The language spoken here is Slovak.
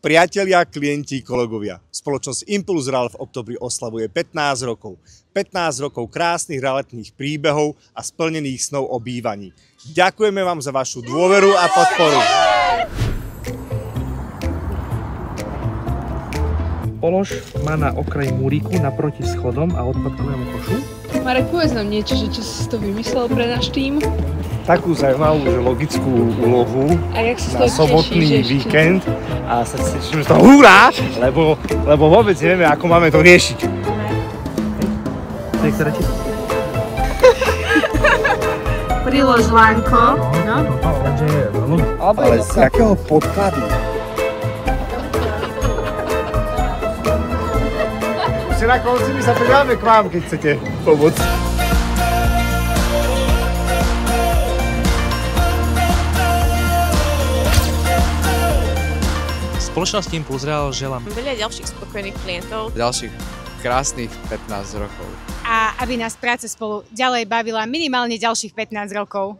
Priatelia, klienti, kolegovia, spoločnosť Impulz Real v októbri oslavuje 15 rokov. 15 rokov krásnych realitných príbehov a splnených snov o bývaní. Ďakujeme vám za vašu dôveru a podporu. Polož ma na okraj múriku naproti schodom a odpadkovému košu. Marek, povedz nám niečo, že čo si to vymyslel pre náš tím? Takú zaujímavú, že logickú úlohu na sobotný víkend a sa teším, že to hurá, lebo vôbec nevieme, ako máme to riešiť. Prilož lánko. No. Ale z jakého podkladu? Už na konci my sa pridáme k vám, keď chcete pomôcť. Spoločnosti Impulz Real želám veľa ďalších spokojných klientov. Ďalších krásnych 15 rokov. A aby nás práca spolu ďalej bavila minimálne ďalších 15 rokov.